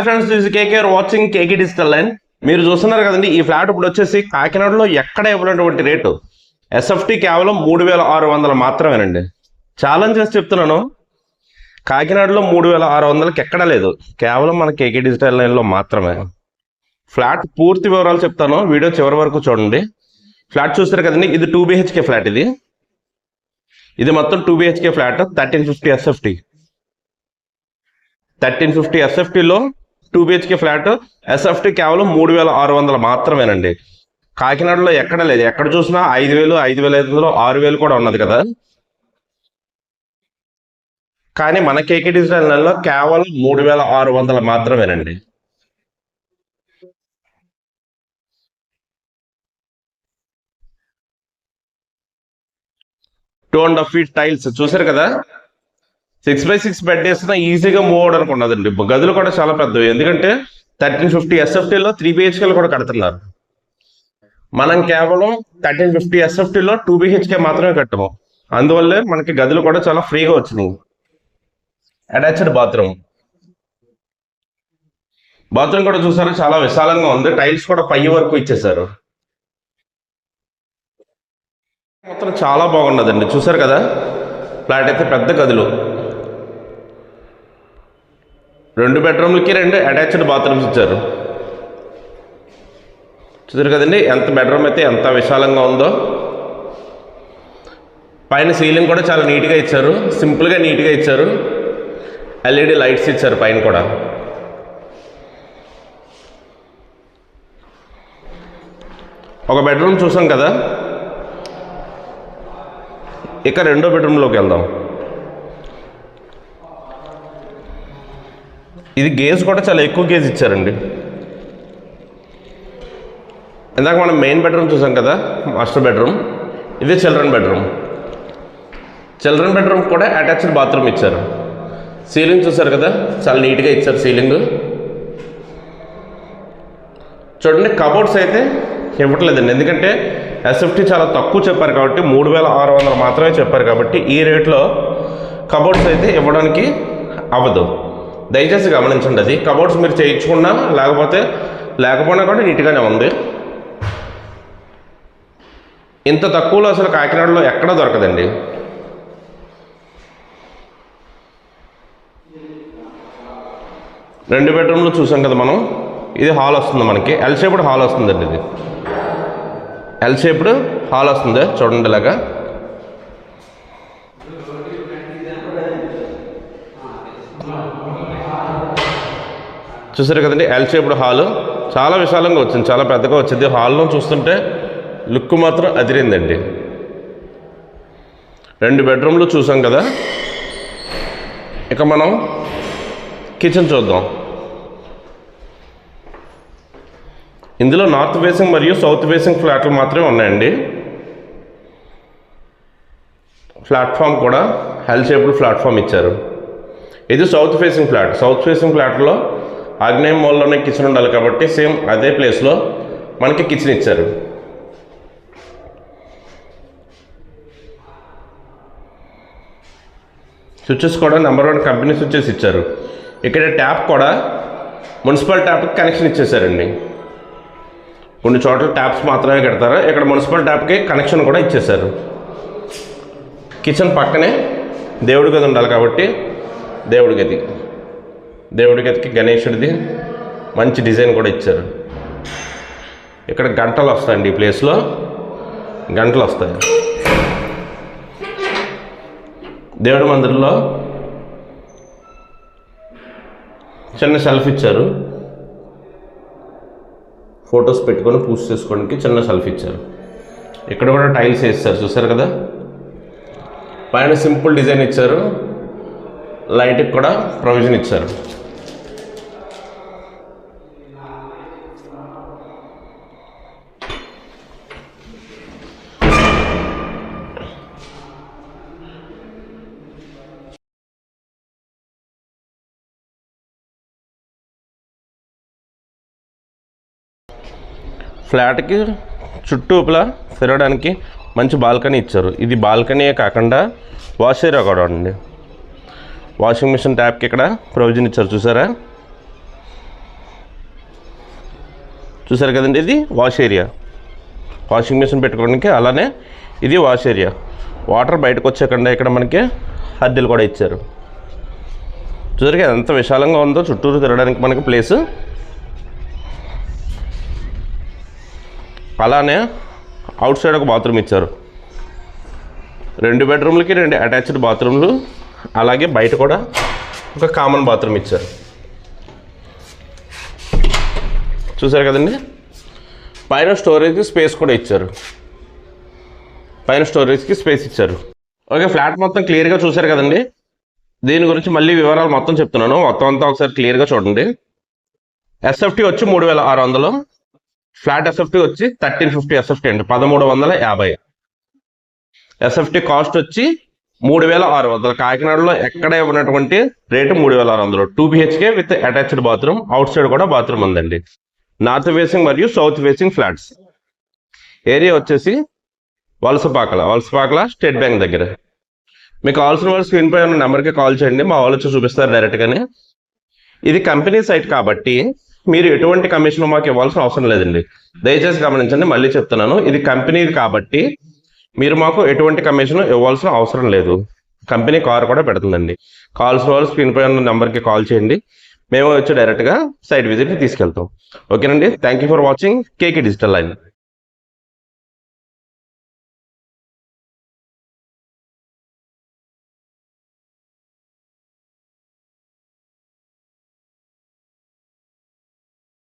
Hi friends, this KKR watching KK digital line. మీరు చూస్తున్నారు కదండి, ఈ ఫ్లాట్ ఇప్పుడు వచ్చేసి కాకినాడలో ఎక్కడ ఇవ్వనటువంటి రేటు ఎస్ఎఫ్టీ కేవలం 3600 మాత్రమేనండి. ఛాలెంజ్ చేసి చెప్తున్నాను, కాకినాడలో 3600కి ఎక్కడా లేదు, కేవలం మన కేకే డిజిటల్ లైన్లో మాత్రమే. ఫ్లాట్ పూర్తి వివరాలు చెప్తాను, వీడియో చివరి వరకు చూడండి. ఫ్లాట్ చూస్తారు కదండి, ఇది 2 BHK ఫ్లాట్. ఇది మొత్తం 2 BHK flat, 1350 SFT. 1350 ఎస్ఎఫ్టీలో 2 BHK flat SFT కేవలం 3600 మాత్రమేనండి. కాకినాడలో ఎక్కడ లేదు, ఎక్కడ చూసినా 5000, 5500, 6000 కూడా ఉన్నది కదా. కానీ మన కేకే డిజిటల్ లైన్లో కేవలం 3600 మాత్రమేనండి. Two and half feet tiles చూసారు కదా. 6x6 బెడ్ వేసినా ఈజీగా మూవ్ అవడానికి ఉన్నదండి. గదులు కూడా చాలా పెద్దవి, ఎందుకంటే 1350 ఎస్ఎఫ్టీలో 3 BHKలు కూడా కడుతున్నారు. మనం కేవలం 1350 ఎస్ఎఫ్టీలో 2 BHK మాత్రమే కట్టము, అందువల్లే మనకి గదులు కూడా చాలా ఫ్రీగా వచ్చినాయి. అటాచ్డ్ బాత్రూమ్ కూడా చూసారు, చాలా విశాలంగా ఉంది. టైల్స్ కూడా పై వరకు ఇచ్చేసారు. మొత్తం చాలా బాగున్నదండి, చూసారు కదా. ఫ్లాట్ అయితే పెద్ద గదులు, 2 బెడ్రూమ్లకి 2 అటాచ్డ్ బాత్రూమ్స్ ఇచ్చారు. చూసారు కదండి, ఎంత బెడ్రూమ్ అయితే ఎంత విశాలంగా ఉందో. పైన సీలింగ్ కూడా చాలా నీట్గా ఇచ్చారు, సింపుల్గా నీట్గా ఇచ్చారు. LED లైట్స్ ఇచ్చారు పైన కూడా. ఒక బెడ్రూమ్ చూసాం కదా, ఇక రెండో బెడ్రూమ్లోకి వెళ్దాం. ఇది గేజ్ కూడా చాలా ఎక్కువ గేజ్ ఇచ్చారండి. ఇందాక మనం మెయిన్ బెడ్రూమ్ చూసాం కదా, మాస్టర్ బెడ్రూమ్. ఇది చిల్డ్రన్ బెడ్రూమ్ కూడా అటాచ్డ్ బాత్రూమ్ ఇచ్చారు. సీలింగ్ చూసారు కదా, చాలా నీట్గా ఇచ్చారు సీలింగ్. చూడండి, కబోర్డ్స్ అయితే ఇవ్వట్లేదండి, ఎందుకంటే ఎస్ఎఫ్టీ చాలా తక్కువ చెప్పారు కాబట్టి, 3600 మాత్రమే చెప్పారు కాబట్టి ఈ రేట్లో కబోర్డ్స్ అయితే ఇవ్వడానికి అవ్వదు. దయచేసి గమనించండి. అది కబోర్డ్స్ మీరు చేయించుకున్నా లేకపోయినా కూడా నీట్గానే ఉంది. ఇంత తక్కువలో అసలు కాకినాడలో ఎక్కడా దొరకదండి. రెండు బెడ్రూమ్లు చూసాం కదా మనం. ఇది హాల్ వస్తుంది మనకి, ఎల్ షేప్డ్ హాల్ వస్తుందండి. ఇది ఎల్ షేప్డ్ హాల్ వస్తుంది, చూడండి ఇలాగా. చూసారు కదండి, ఎల్ షేప్డ్ హాల్ చాలా విశాలంగా వచ్చింది, చాలా పెద్దగా వచ్చింది. హాల్లో చూస్తుంటే లుక్ మాత్రం అదిరిందండి. 2 బెడ్రూమ్లు చూసాం కదా, ఇక మనం కిచెన్ చూద్దాం. ఇందులో నార్త్ ఫేసింగ్ మరియు సౌత్ ఫేసింగ్ ఫ్లాట్లు మాత్రమే ఉన్నాయండి. ప్లాట్ఫామ్ కూడా ఎల్ షేప్డ్ ప్లాట్ఫామ్ ఇచ్చారు. ఇది south facing flat. South facing ఫ్లాట్లో ఆగ్నేయం మూలలోనే కిచెన్ ఉండాలి కాబట్టి సేమ్ అదే ప్లేస్లో మనకి కిచెన్ ఇచ్చారు. స్విచ్చెస్ కూడా నెంబర్ 1 కంపెనీ స్విచ్చెస్ ఇచ్చారు. ఇక్కడ ట్యాప్ కూడా మున్సిపల్ ట్యాప్కి కనెక్షన్ ఇచ్చేసారండి. కొన్ని చోట్ల ట్యాప్స్ మాత్రమే కడతారు, ఇక్కడ మున్సిపల్ ట్యాప్కి కనెక్షన్ కూడా ఇచ్చేసారు. కిచెన్ పక్కనే దేవుడి గది ఉండాలి కాబట్టి దేవుడి గదికి గణేశుడిది మంచి డిజైన్ కూడా ఇచ్చారు. ఇక్కడ గంటలు వస్తాయండి, ఈ ప్లేస్లో గంటలు వస్తాయి. దేవుడి మందిరంలో చిన్న షెల్ఫ్ ఇచ్చారు, ఫొటోస్ పెట్టుకొని పూజ చేసుకోవడానికి చిన్న షెల్ఫ్ ఇచ్చారు. ఇక్కడ కూడా టైల్స్ వేస్తారు, చూసారు కదా. పైన సింపుల్ డిజైన్ ఇచ్చారు, లైట్కి కూడా ప్రొవిజన్ ఇచ్చారు. ఫ్లాట్కి చుట్టూపలా తిరగడానికి మంచి బాల్కనీ ఇచ్చారు. ఇది బాల్కనీయే కాకుండా వాష్ ఏరియా కూడా అండి. వాషింగ్ మిషన్ ట్యాప్కి ఇక్కడ ప్రొవిజన్ ఇచ్చారు, చూసారా. చూసారు కదండి, ఇది వాష్ ఏరియా, వాషింగ్ మిషన్ పెట్టుకోవడానికి. అలానే ఇది వాష్ ఏరియా, వాటర్ బయటకు వచ్చేకుండా ఇక్కడ మనకి హద్దెలు కూడా ఇచ్చారు. చూసారు కదా ఎంత విశాలంగా ఉందో, చుట్టూరు తిరగడానికి మనకి ప్లేస్. అలానే అవుట్ సైడ్ ఒక బాత్రూమ్ ఇచ్చారు, 2 బెడ్రూమ్లకి 2 అటాచ్డ్ బాత్రూమ్లు. అలాగే బయట కూడా ఒక కామన్ బాత్రూమ్ ఇచ్చారు. చూసారు కదండి, పైన స్టోరేజ్కి స్పేస్ కూడా ఇచ్చారు, పైన స్టోరేజ్కి స్పేస్ ఇచ్చారు. ఓకే, ఫ్లాట్ మొత్తం క్లియర్గా చూసారు కదండి. దీని గురించి మళ్ళీ వివరాలు మొత్తం చెప్తున్నాను, మొత్తం అంతా ఒకసారి క్లియర్గా చూడండి. ఎస్ఎఫ్టీ వచ్చి 3600, ఫ్లాట్ ఎస్ఎఫ్టీ వచ్చి 1350 ఎస్ఎఫ్టీ అండి, 1350. ఎస్ఎఫ్టీ కాస్ట్ వచ్చి 3600. కాకినాడలో ఎక్కడ ఉన్నటువంటి rate 3600. 2 BHK with attached bathroom, out side కూడా బాత్రూమ్ ఉందండి. నార్త్ ఫేసింగ్ మరియు సౌత్ ఫేసింగ్ ఫ్లాట్స్. ఏరియా వచ్చేసి వలసపాకల స్టేట్ బ్యాంక్ దగ్గర. మీకు కావాల్సిన వాళ్ళు స్క్రీన్ పై ఉన్న నెంబర్కి కాల్ చేయండి, మా వాళ్ళు వచ్చి చూపిస్తారు డైరెక్ట్గానే. ఇది కంపెనీ సైట్ కాబట్టి మీరు ఎటువంటి కమిషన్ మాకు ఇవ్వాల్సిన అవసరం లేదండి. దయచేసి గమనించండి, మళ్ళీ చెప్తున్నాను, ఇది కంపెనీది కాబట్టి మీరు మాకు ఎటువంటి కమిషన్ ఇవ్వాల్సిన అవసరం లేదు. కంపెనీ కార్ కూడా పెడుతుందండి. కావాల్సిన వాళ్ళు స్క్రీన్ పై ఉన్న నెంబర్కి కాల్ చేయండి, మేము వచ్చి డైరెక్ట్గా సైట్ విజిట్కి తీసుకెళ్తాం. ఓకేనండి, thank you for watching KK digital line.